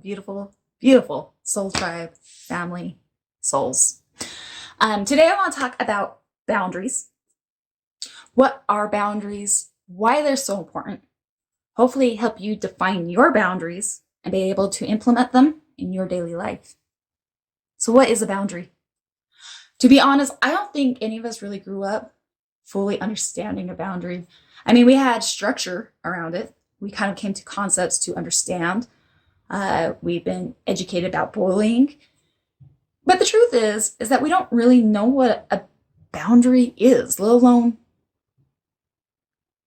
beautiful, beautiful Soul Tribe family souls. Today I want to talk about boundaries. What are boundaries? Why they're so important. Hopefully help you define your boundaries and be able to implement them in your daily life. So what is a boundary? To be honest, I don't think any of us really grew up fully understanding a boundary. I mean, we had structure around it. We kind of came to concepts to understand. We've been educated about bullying. But the truth is that we don't really know what a boundary is, let alone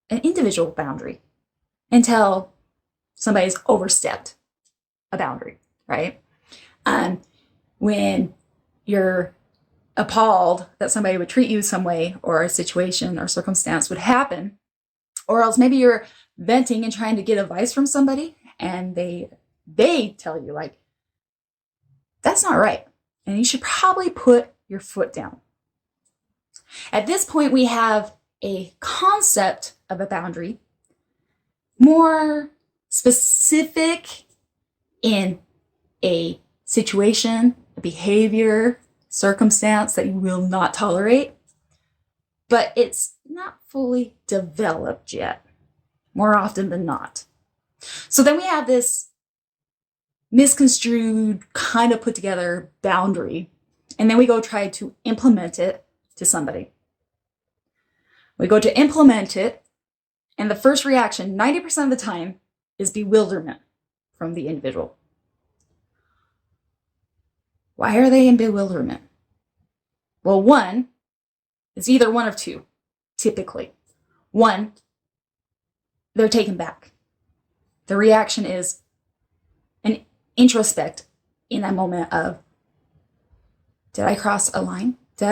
an individual boundary, until somebody's overstepped a boundary, right? When you're appalled that somebody would treat you some way, or a situation or circumstance would happen, or else maybe you're venting and trying to get advice from somebody, and they tell you, like, that's not right, and you should probably put your foot down. At this point, we have a concept of a boundary more specific in a situation, a behavior, circumstance that you will not tolerate, but it's not fully developed yet, more often than not. So then we have this misconstrued, kind of put together boundary, and then we go try to implement it to somebody. We go to implement it, and the first reaction, 90% of the time, is bewilderment from the individual. Why are they in bewilderment? Well, one, it's either one of two, typically. One, they're taken back. The reaction is an introspect in that moment of, did I cross a line? Did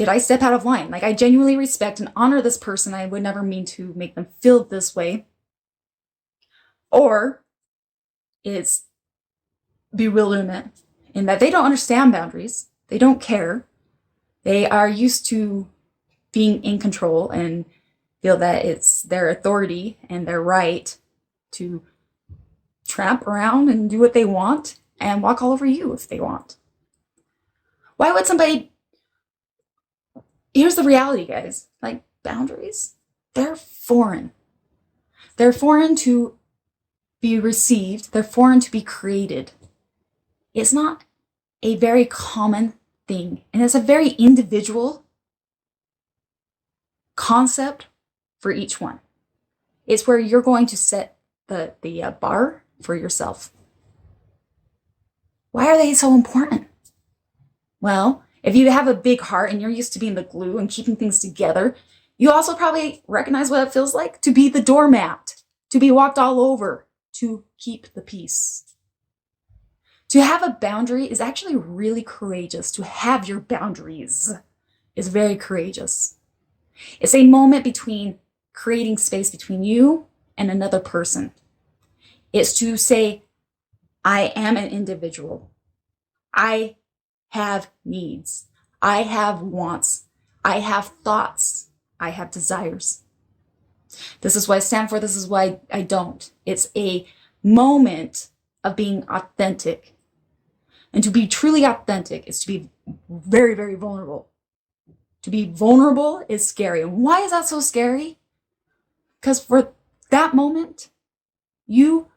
I step out of line? Like, I genuinely respect and honor this person. I would never mean to make them feel this way. Or it's bewilderment in that they don't understand boundaries. They don't care. They are used to being in control and feel that it's their authority and their right to tramp around and do what they want and walk all over you if they want. Why would somebody... Here's the reality, guys. Like, boundaries, they're foreign. They're foreign to be received. They're foreign to be created. It's not a very common thing, and it's a very individual concept for each one. It's where you're going to set the bar for yourself. Why are they so important? Well, if you have a big heart and you're used to being the glue and keeping things together, you also probably recognize what it feels like to be the doormat, to be walked all over, to keep the peace. To have a boundary is actually really courageous. To have your boundaries is very courageous. It's a moment between creating space between you and another person. It's to say, I am an individual. I have needs. I have wants. I have thoughts. I have desires. This is what I stand for. This is why I don't. It's a moment of being authentic. And to be truly authentic is to be very, very vulnerable. To be vulnerable is scary. And why is that so scary? Because for that moment, you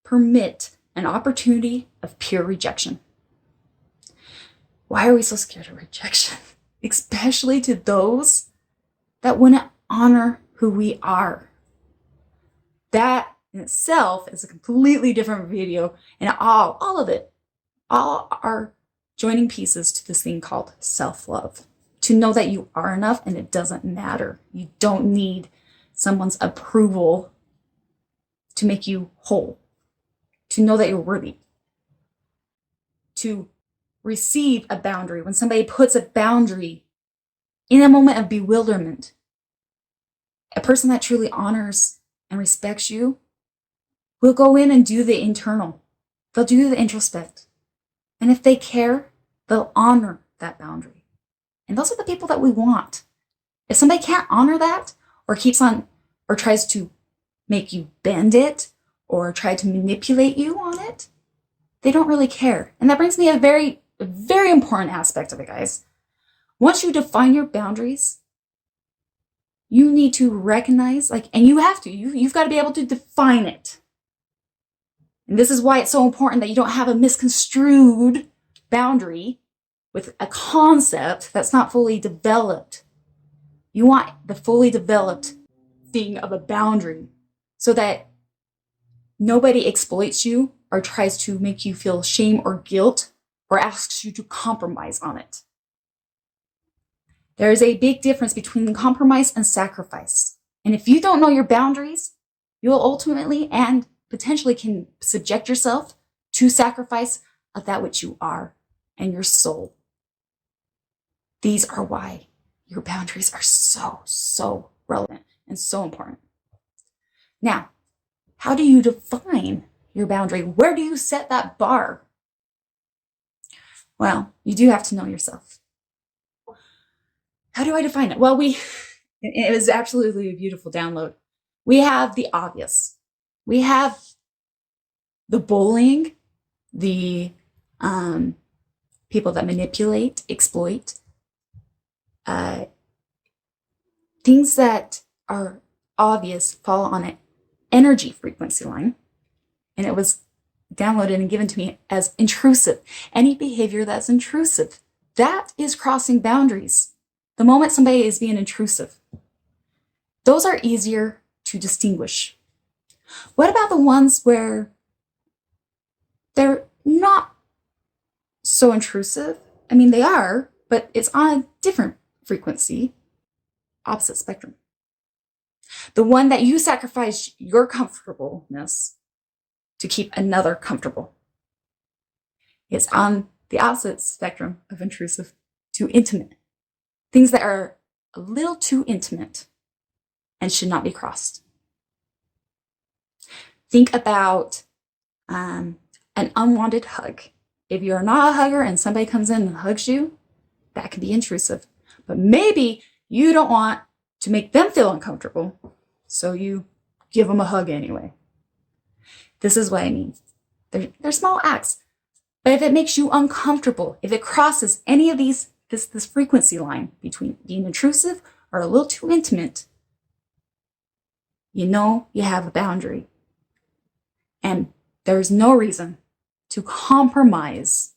permit an opportunity of pure rejection. Why are we so scared of rejection? Especially to those that wouldn't honor who we are. That in itself is a completely different video, and all of it, all are joining pieces to this thing called self-love. To know that you are enough and it doesn't matter. You don't need someone's approval to make you whole. To know that you're worthy. To receive a boundary. When somebody puts a boundary in a moment of bewilderment, a person that truly honors and respects you will go in and do the internal. They'll do the introspect. And if they care, they'll honor that boundary. And those are the people that we want. If somebody can't honor that, or keeps on, or tries to make you bend it, or try to manipulate you on it, they don't really care. And that brings me a very important aspect of it, guys. Once you define your boundaries, you need to recognize, and you've got to be able to define it. And this is why it's so important that you don't have a misconstrued boundary with a concept that's not fully developed. You want the fully developed thing of a boundary so that nobody exploits you or tries to make you feel shame or guilt or asks you to compromise on it. There is a big difference between compromise and sacrifice. And if you don't know your boundaries, you'll ultimately and potentially can subject yourself to sacrifice of that which you are and your soul. These are why your boundaries are so relevant and so important. Now, how do you define your boundary? Where do you set that bar? Well, you do have to know yourself. How do I define it? Well, it was absolutely a beautiful download. We have the obvious. We have the bullying, the people that manipulate, exploit, things that are obvious fall on an energy frequency line. And it was downloaded and given to me as intrusive. Any behavior that's intrusive, that is crossing boundaries. The moment somebody is being intrusive, those are easier to distinguish. What about the ones where they're not so intrusive? I mean, they are, but it's on a different frequency, opposite spectrum. The one that you sacrifice your comfortableness to keep another comfortable is on the opposite spectrum of intrusive to intimate. Things that are a little too intimate and should not be crossed. Think about an unwanted hug. If you're not a hugger and somebody comes in and hugs you, that can be intrusive. But maybe you don't want to make them feel uncomfortable, so you give them a hug anyway. This is what I mean. They're small acts. But if it makes you uncomfortable, if it crosses any of this frequency line between being intrusive or a little too intimate, you know you have a boundary. And there's no reason to compromise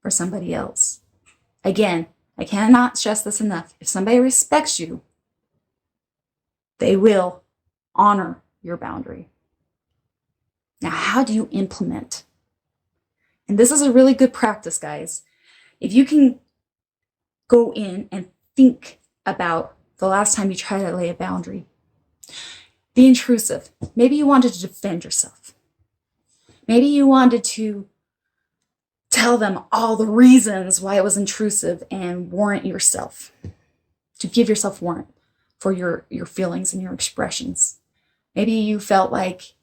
for somebody else. Again, I cannot stress this enough. If somebody respects you, they will honor your boundary. Now, how do you implement? And this is a really good practice, guys. If you can go in and think about the last time you tried to lay a boundary. Be intrusive. Maybe you wanted to defend yourself. Maybe you wanted to tell them all the reasons why it was intrusive and warrant yourself. To give yourself warrant for your feelings and your expressions. Maybe you felt like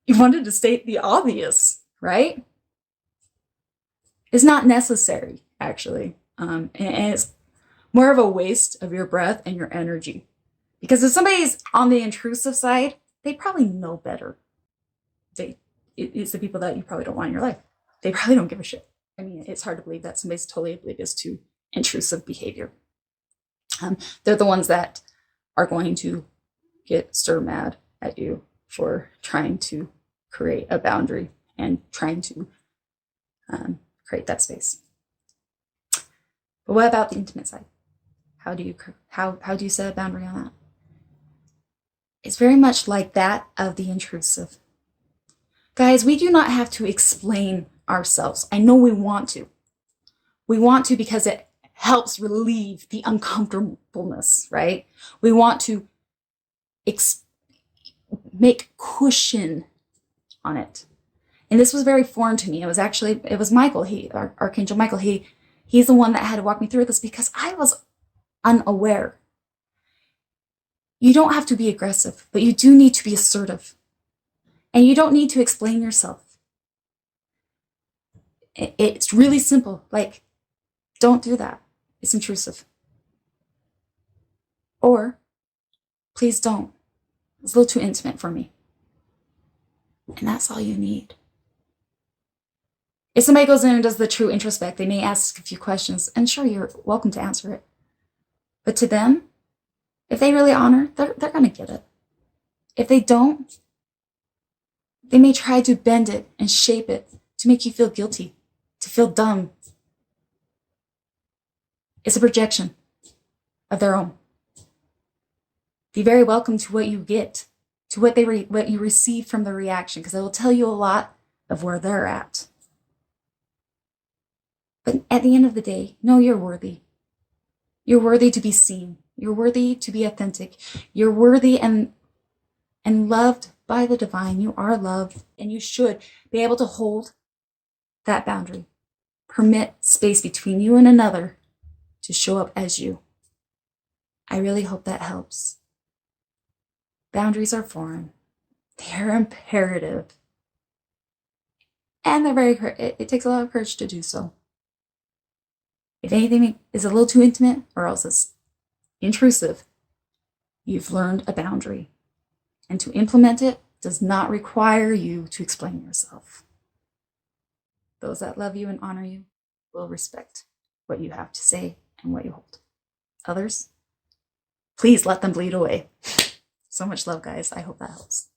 you wanted to state the obvious, right? It's not necessary, actually. And it's more of a waste of your breath and your energy. Because if somebody's on the intrusive side, they probably know better. It's the people that you probably don't want in your life. They probably don't give a shit. I mean, it's hard to believe that somebody's totally oblivious to intrusive behavior. They're the ones that are going to get stir mad at you for trying to create a boundary and trying to create that space. But what about the intimate side? How do you set a boundary on that? It's very much like that of the intrusive. Guys, we do not have to explain ourselves. I know we want to. We want to because it helps relieve the uncomfortableness, right? We want to make cushion on it. And this was very foreign to me. It was Michael, Archangel Michael. He's the one that had to walk me through this because I was unaware. You don't have to be aggressive, but you do need to be assertive. And you don't need to explain yourself. It's really simple. Like, don't do that. It's intrusive. Or, please don't. It's a little too intimate for me. And that's all you need. If somebody goes in and does the true introspect, they may ask a few questions, and sure, you're welcome to answer it. But to them, if they really honor, they're going to get it. If they don't, they may try to bend it and shape it to make you feel guilty, to feel dumb. It's a projection of their own. Be very welcome to what you get, to what you receive from the reaction, because it will tell you a lot of where they're at. But at the end of the day, know you're worthy. You're worthy to be seen. You're worthy to be authentic. You're worthy and loved by the divine. You are loved, and you should be able to hold that boundary. Permit space between you and another to show up as you. I really hope that helps. Boundaries are foreign. They're imperative. And it takes a lot of courage to do so. If anything is a little too intimate or else it's intrusive, you've learned a boundary. And to implement it does not require you to explain yourself. Those that love you and honor you will respect what you have to say and what you hold. Others, please let them bleed away. So much love, guys. I hope that helps.